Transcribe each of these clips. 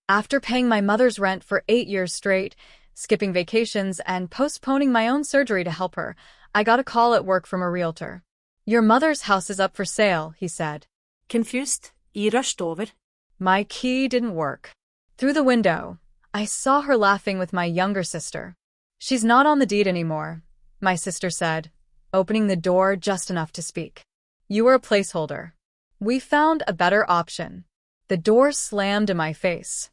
After paying my mother's rent for 8 years straight, skipping vacations, and postponing my own surgery to help her, I got a call at work from a realtor. "Your mother's house is up for sale," he said. Confused, I rushed over. My key didn't work. Through the window, I saw her laughing with my younger sister. "She's not on the deed anymore," my sister said, opening the door just enough to speak. "You were a placeholder. We found a better option." The door slammed in my face.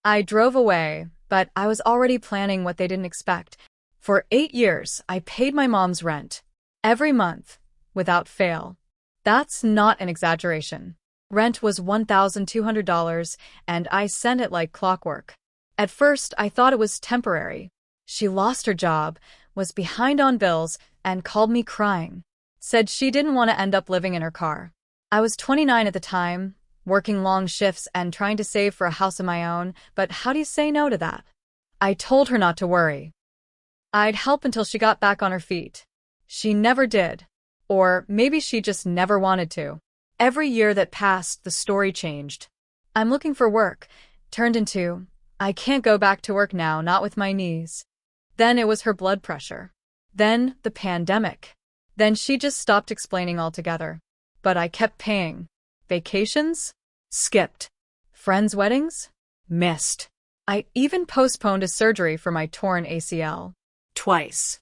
I drove away, but I was already planning what they didn't expect. For 8 years, I paid my mom's rent. Every month, without fail. That's not an exaggeration. Rent was $1,200, and I sent it like clockwork. At first, I thought it was temporary. She lost her job, was behind on bills, and called me crying. Said she didn't want to end up living in her car. I was 29 at the time, working long shifts and trying to save for a house of my own, but how do you say no to that? I told her not to worry. I'd help until she got back on her feet. She never did. Or maybe she just never wanted to. Every year that passed, the story changed. "I'm looking for work," turned into, "I can't go back to work now, not with my knees." Then it was her blood pressure. Then the pandemic. Then she just stopped explaining altogether. But I kept paying. Vacations? Skipped. Friends' weddings? Missed. I even postponed a surgery for my torn ACL. Twice.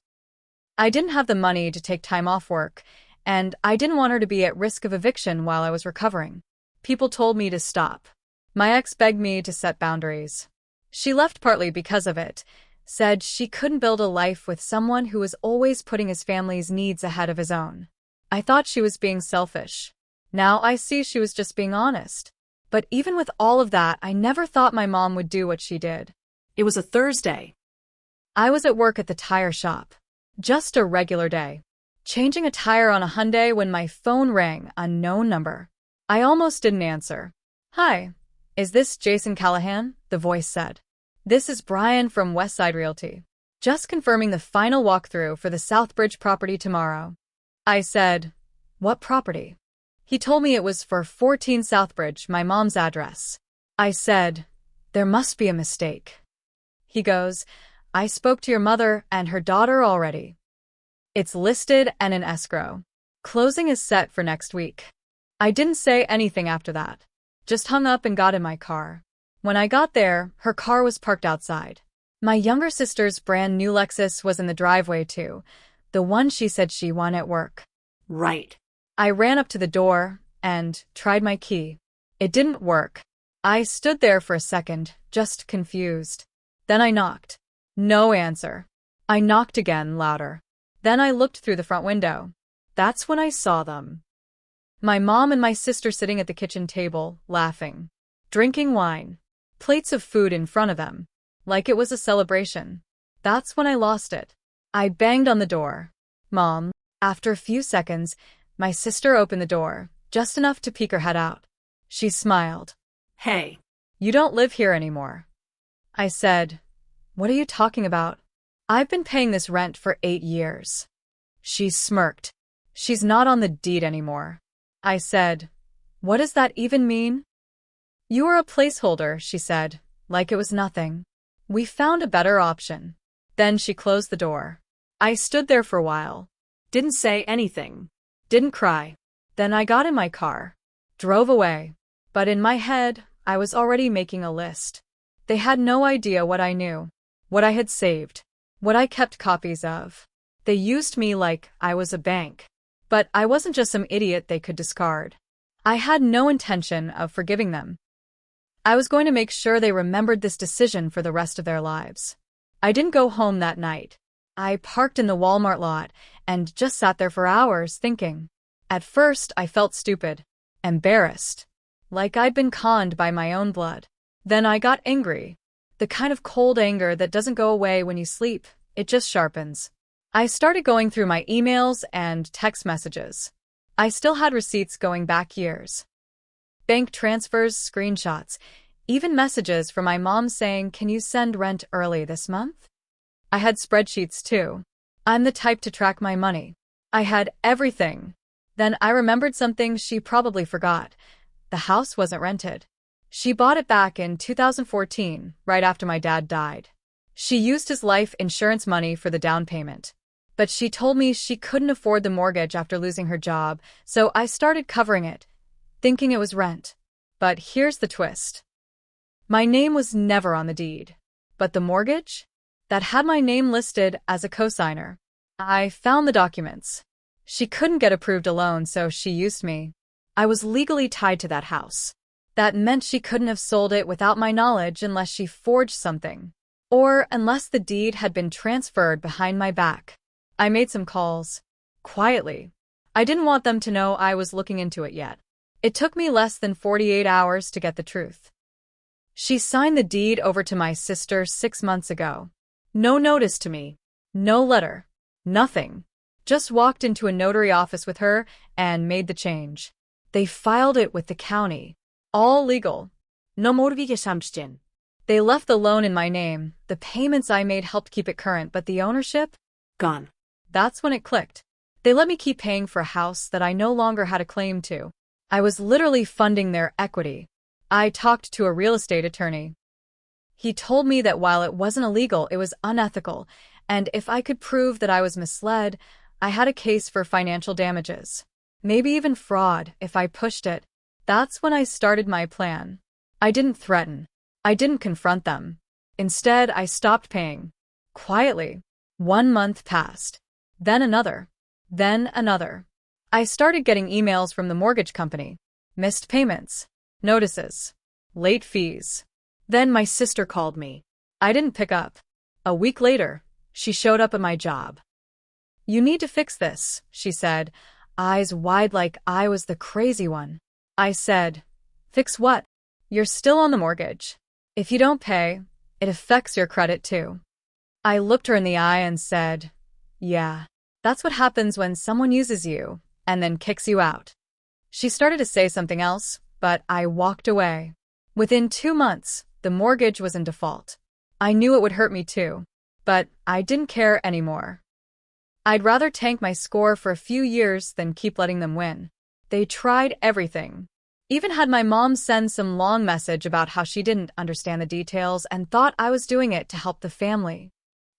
I didn't have the money to take time off work, and I didn't want her to be at risk of eviction while I was recovering. People told me to stop. My ex begged me to set boundaries. She left partly because of it, said she couldn't build a life with someone who was always putting his family's needs ahead of his own. I thought she was being selfish. Now I see she was just being honest. But even with all of that, I never thought my mom would do what she did. It was a Thursday. I was at work at the tire shop. Just a regular day. Changing a tire on a Hyundai when my phone rang, unknown number. I almost didn't answer. "Hi, is this Jason Callahan?" the voice said. "This is Brian from Westside Realty. Just confirming the final walkthrough for the Southbridge property tomorrow." I said, "What property?" He told me it was for 14 Southbridge, my mom's address. I said, "There must be a mistake." He goes, "I spoke to your mother and her daughter already. It's listed and in escrow. Closing is set for next week." I didn't say anything after that. Just hung up and got in my car. When I got there, her car was parked outside. My younger sister's brand new Lexus was in the driveway too, the one she said she won at work. Right. I ran up to the door and tried my key. It didn't work. I stood there for a second, just confused. Then I knocked. No answer. I knocked again, louder. Then I looked through the front window. That's when I saw them. My mom and my sister sitting at the kitchen table, laughing. Drinking wine. Plates of food in front of them. Like it was a celebration. That's when I lost it. I banged on the door. "Mom." After a few seconds, my sister opened the door, just enough to peek her head out. She smiled. "Hey. You don't live here anymore." I said, "What are you talking about? I've been paying this rent for 8 years. She smirked. "She's not on the deed anymore." I said, "What does that even mean?" "You were a placeholder," she said, like it was nothing. "We found a better option." Then she closed the door. I stood there for a while. Didn't say anything. Didn't cry. Then I got in my car. Drove away. But in my head, I was already making a list. They had no idea what I knew. What I had saved. What I kept copies of. They used me like I was a bank. But I wasn't just some idiot they could discard. I had no intention of forgiving them. I was going to make sure they remembered this decision for the rest of their lives. I didn't go home that night. I parked in the Walmart lot and just sat there for hours thinking. At first, I felt stupid, embarrassed, like I'd been conned by my own blood. Then I got angry. The kind of cold anger that doesn't go away when you sleep, it just sharpens. I started going through my emails and text messages. I still had receipts going back years. Bank transfers, screenshots, even messages from my mom saying, "Can you send rent early this month?" I had spreadsheets too. I'm the type to track my money. I had everything. Then I remembered something she probably forgot. The house wasn't rented. She bought it back in 2014, right after my dad died. She used his life insurance money for the down payment. But she told me she couldn't afford the mortgage after losing her job, so I started covering it, thinking it was rent. But here's the twist. My name was never on the deed. But the mortgage? That had my name listed as a cosigner. I found the documents. She couldn't get approved a loan, so she used me. I was legally tied to that house. That meant she couldn't have sold it without my knowledge unless she forged something. Or unless the deed had been transferred behind my back. I made some calls. Quietly. I didn't want them to know I was looking into it yet. It took me less than 48 hours to get the truth. She signed the deed over to my sister 6 months ago. No notice to me. No letter. Nothing. Just walked into a notary office with her and made the change. They filed it with the county. All legal. No motivige samstin. They left the loan in my name. The payments I made helped keep it current, but the ownership? Gone. That's when it clicked. They let me keep paying for a house that I no longer had a claim to. I was literally funding their equity. I talked to a real estate attorney. He told me that while it wasn't illegal, it was unethical, and if I could prove that I was misled, I had a case for financial damages. Maybe even fraud, if I pushed it. That's when I started my plan. I didn't threaten. I didn't confront them. Instead, I stopped paying. Quietly. 1 month passed. Then another. Then another. I started getting emails from the mortgage company. Missed payments. Notices. Late fees. Then my sister called me. I didn't pick up. A week later, she showed up at my job. "You need to fix this," she said, eyes wide like I was the crazy one. I said, "Fix what?" "You're still on the mortgage. If you don't pay, it affects your credit too." I looked her in the eye and said, "Yeah, that's what happens when someone uses you and then kicks you out." She started to say something else, but I walked away. Within 2 months, the mortgage was in default. I knew it would hurt me too, but I didn't care anymore. I'd rather tank my score for a few years than keep letting them win. They tried everything. Even had my mom send some long message about how she didn't understand the details and thought I was doing it to help the family.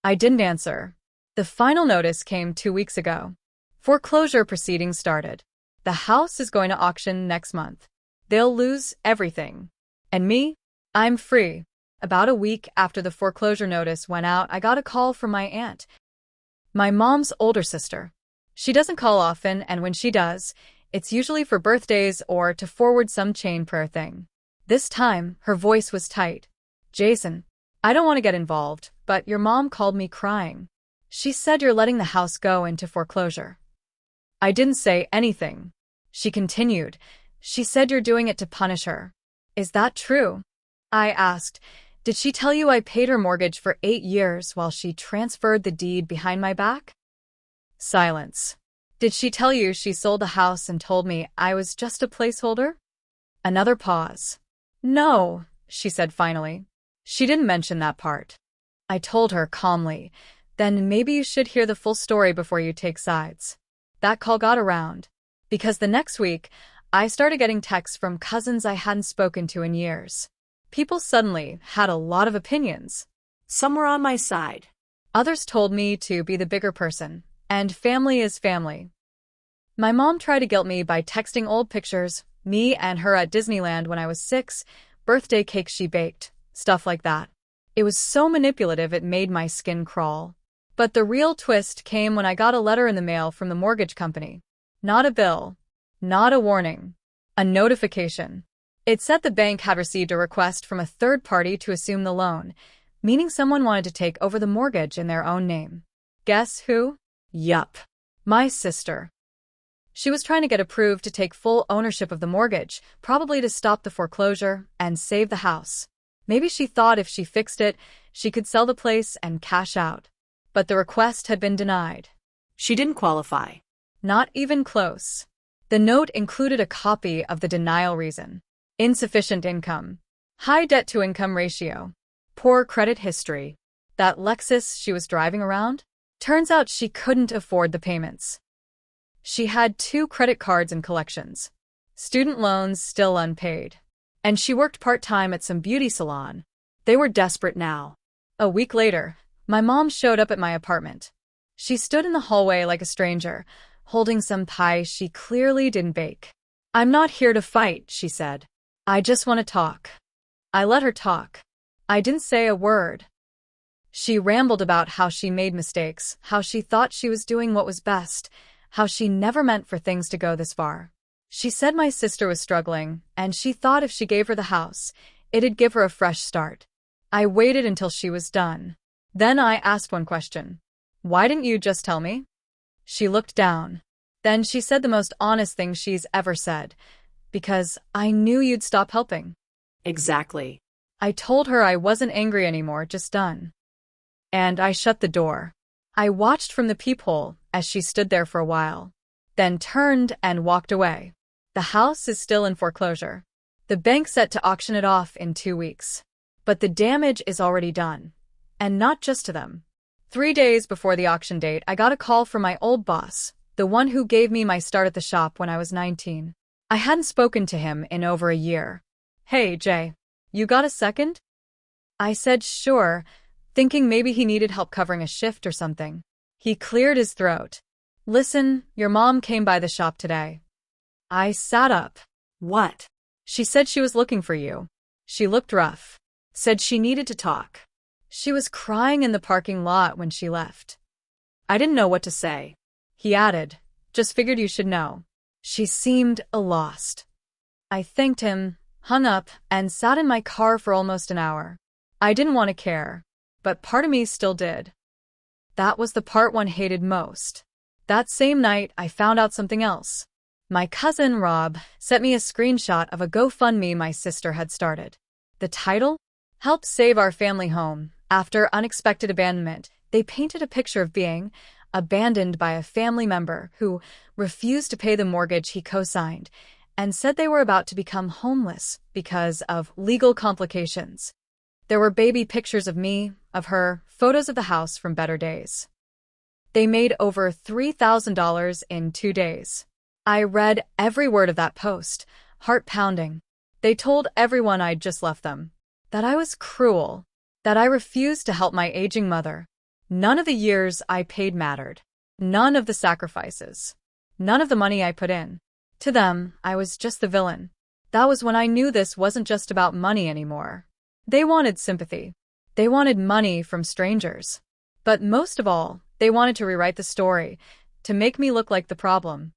I didn't answer. The final notice came 2 weeks ago. Foreclosure proceedings started. The house is going to auction next month. They'll lose everything. And me? I'm free. About a week after the foreclosure notice went out, I got a call from my aunt, my mom's older sister. She doesn't call often, and when she does, it's usually for birthdays or to forward some chain prayer thing. This time, her voice was tight. "Jason, I don't want to get involved, but your mom called me crying. She said you're letting the house go into foreclosure." I didn't say anything. She continued, "She said you're doing it to punish her. Is that true?" I asked, "Did she tell you I paid her mortgage for 8 years while she transferred the deed behind my back?" Silence. "Did she tell you she sold the house and told me I was just a placeholder?" Another pause. "No," she said finally. "She didn't mention that part." I told her calmly, "Then maybe you should hear the full story before you take sides." That call got around, because the next week, I started getting texts from cousins I hadn't spoken to in years. People suddenly had a lot of opinions. Some were on my side. Others told me to be the bigger person, and family is family. My mom tried to guilt me by texting old pictures, me and her at Disneyland when I was 6, birthday cakes she baked, stuff like that. It was so manipulative it made my skin crawl. But the real twist came when I got a letter in the mail from the mortgage company. Not a bill. Not a warning. A notification. It said the bank had received a request from a third party to assume the loan, meaning someone wanted to take over the mortgage in their own name. Guess who? Yup. My sister. She was trying to get approved to take full ownership of the mortgage, probably to stop the foreclosure and save the house. Maybe she thought if she fixed it, she could sell the place and cash out. But the request had been denied. She didn't qualify. Not even close. The note included a copy of the denial reason. Insufficient income. High debt-to-income ratio. Poor credit history. That Lexus she was driving around? Turns out she couldn't afford the payments. She had 2 credit cards in collections. Student loans still unpaid. and she worked part-time at some beauty salon. They were desperate now. A week later, my mom showed up at my apartment. She stood in the hallway like a stranger, holding some pie she clearly didn't bake. "I'm not here to fight," she said. "I just want to talk." I let her talk. I didn't say a word. She rambled about how she made mistakes, how she thought she was doing what was best, how she never meant for things to go this far. She said my sister was struggling, and she thought if she gave her the house, it'd give her a fresh start. I waited until she was done. Then I asked one question. "Why didn't you just tell me?" She looked down. Then she said the most honest thing she's ever said. "Because I knew you'd stop helping." Exactly. I told her I wasn't angry anymore, just done. And I shut the door. I watched from the peephole as she stood there for a while, then turned and walked away. The house is still in foreclosure. The bank's set to auction it off in 2 weeks. But the damage is already done. And not just to them. 3 days before the auction date, I got a call from my old boss, the one who gave me my start at the shop when I was 19. I hadn't spoken to him in over a year. "Hey, Jay, you got a second?" I said sure, thinking maybe he needed help covering a shift or something. He cleared his throat. "Listen, your mom came by the shop today." I sat up. What? "She said she was looking for you. She looked rough. Said she needed to talk. She was crying in the parking lot when she left." I didn't know what to say. He added, "Just figured you should know." She seemed lost. I thanked him, hung up, and sat in my car for almost an hour. I didn't want to care, but part of me still did. That was the part one hated most. That same night, I found out something else. My cousin, Rob, sent me a screenshot of a GoFundMe my sister had started. The title? "Help Save Our Family Home. After Unexpected Abandonment." They painted a picture of being abandoned by a family member who refused to pay the mortgage he co-signed and said they were about to become homeless because of legal complications. There were baby pictures of me, of her, photos of the house from better days. They made over $3,000 in 2 days. I read every word of that post, heart pounding. They told everyone I'd just left them, that I was cruel, that I refused to help my aging mother. None of the years I paid mattered. None of the sacrifices. None of the money I put in. To them, I was just the villain. That was when I knew this wasn't just about money anymore. They wanted sympathy. They wanted money from strangers. But most of all, they wanted to rewrite the story, to make me look like the problem.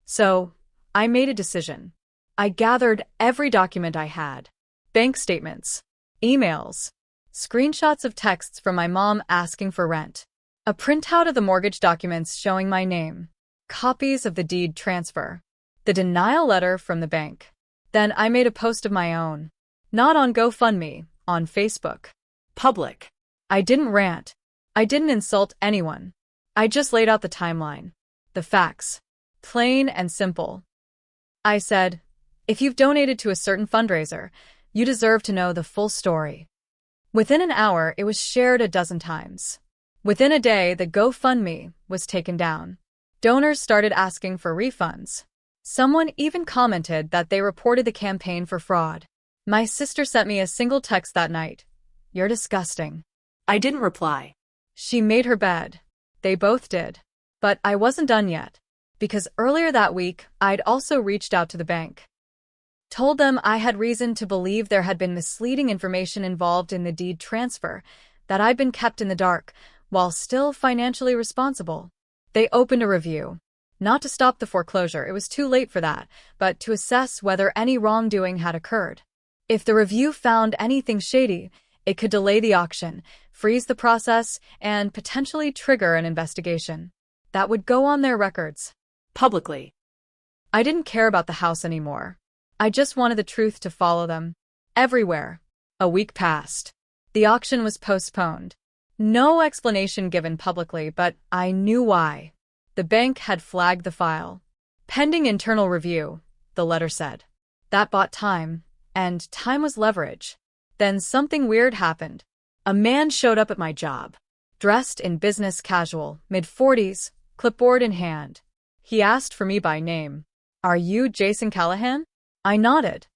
So, I made a decision. I gathered every document I had. Bank statements, emails, screenshots of texts from my mom asking for rent, a printout of the mortgage documents showing my name, copies of the deed transfer, the denial letter from the bank. Then I made a post of my own. Not on GoFundMe, on Facebook. Public. I didn't rant. I didn't insult anyone. I just laid out the timeline. The facts. Plain and simple. I said, if you've donated to a certain fundraiser, you deserve to know the full story. Within an hour, it was shared a dozen times. Within a day, the GoFundMe was taken down. Donors started asking for refunds. Someone even commented that they reported the campaign for fraud. My sister sent me a single text that night. "You're disgusting." I didn't reply. She made her bed. They both did. But I wasn't done yet. Because earlier that week, I'd also reached out to the bank. Told them I had reason to believe there had been misleading information involved in the deed transfer, that I'd been kept in the dark, while still financially responsible. They opened a review. Not to stop the foreclosure, it was too late for that, but to assess whether any wrongdoing had occurred. If the review found anything shady, it could delay the auction, freeze the process, and potentially trigger an investigation. That would go on their records. Publicly. I didn't care about the house anymore. I just wanted the truth to follow them. Everywhere. A week passed. The auction was postponed. No explanation given publicly, but I knew why. The bank had flagged the file. Pending internal review, the letter said. That bought time, and time was leverage. Then something weird happened. A man showed up at my job, dressed in business casual, mid-40s, clipboard in hand. He asked for me by name. "Are you Jason Callahan?" I nodded.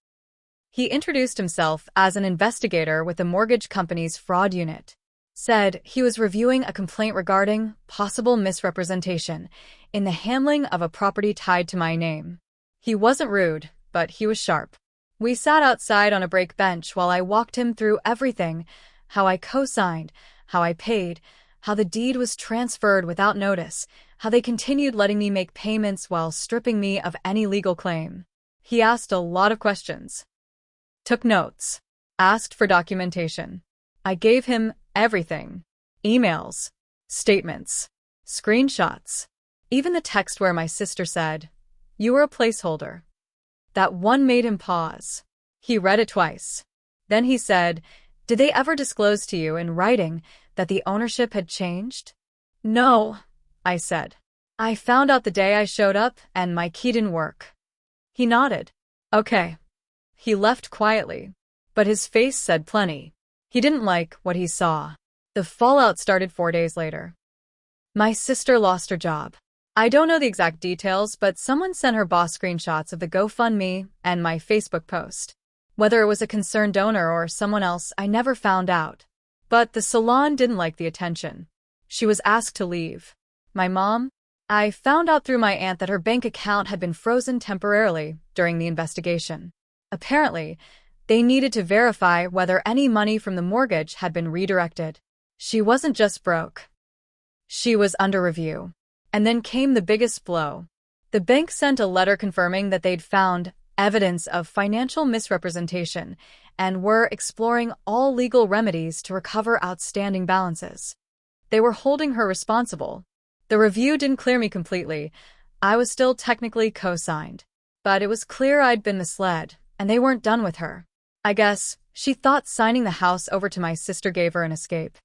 He introduced himself as an investigator with the mortgage company's fraud unit. Said he was reviewing a complaint regarding possible misrepresentation in the handling of a property tied to my name. He wasn't rude, but he was sharp. We sat outside on a break bench while I walked him through everything: how I co-signed, how I paid, how the deed was transferred without notice, how they continued letting me make payments while stripping me of any legal claim. He asked a lot of questions. Took notes. Asked for documentation. I gave him everything. Emails, statements, screenshots, even the text where my sister said, "You were a placeholder." That one made him pause. He read it twice. Then he said, "Did they ever disclose to you in writing that the ownership had changed?" "No," I said. "I found out the day I showed up and my key didn't work." He nodded. "Okay." He left quietly, but his face said plenty. He didn't like what he saw. The fallout started 4 days later. My sister lost her job. I don't know the exact details, but someone sent her boss screenshots of the GoFundMe and my Facebook post. Whether it was a concerned donor or someone else, I never found out. But the salon didn't like the attention. She was asked to leave. My mom? I found out through my aunt that her bank account had been frozen temporarily during the investigation. Apparently, they needed to verify whether any money from the mortgage had been redirected. She wasn't just broke. She was under review. And then came the biggest blow. The bank sent a letter confirming that they'd found evidence of financial misrepresentation and were exploring all legal remedies to recover outstanding balances. They were holding her responsible. The review didn't clear me completely. I was still technically co-signed. But it was clear I'd been misled, and they weren't done with her. I guess she thought signing the house over to my sister gave her an escape.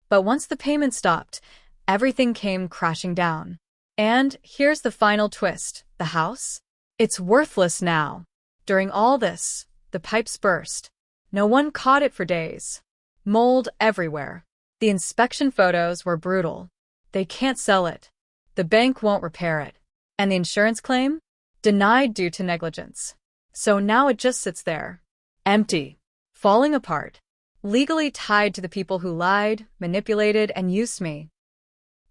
But once the payment stopped, everything came crashing down. And here's the final twist: the house? It's worthless now. During all this, the pipes burst. No one caught it for days. Mold everywhere. The inspection photos were brutal. They can't sell it. The bank won't repair it. And the insurance claim? Denied due to negligence. So now it just sits there. Empty. Falling apart. Legally tied to the people who lied, manipulated, and used me.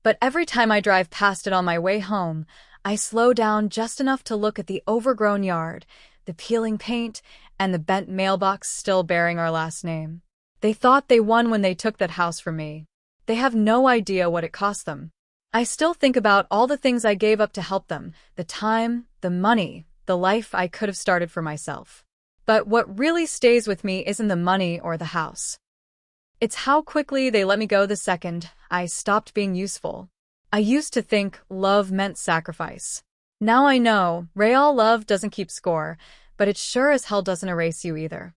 But every time I drive past it on my way home, I slow down just enough to look at the overgrown yard, the peeling paint, and the bent mailbox still bearing our last name. They thought they won when they took that house from me. They have no idea what it cost them. I still think about all the things I gave up to help them: the time, the money, the life I could have started for myself. But what really stays with me isn't the money or the house. It's how quickly they let me go the second I stopped being useful. I used to think love meant sacrifice. Now I know real love doesn't keep score, but it sure as hell doesn't erase you either.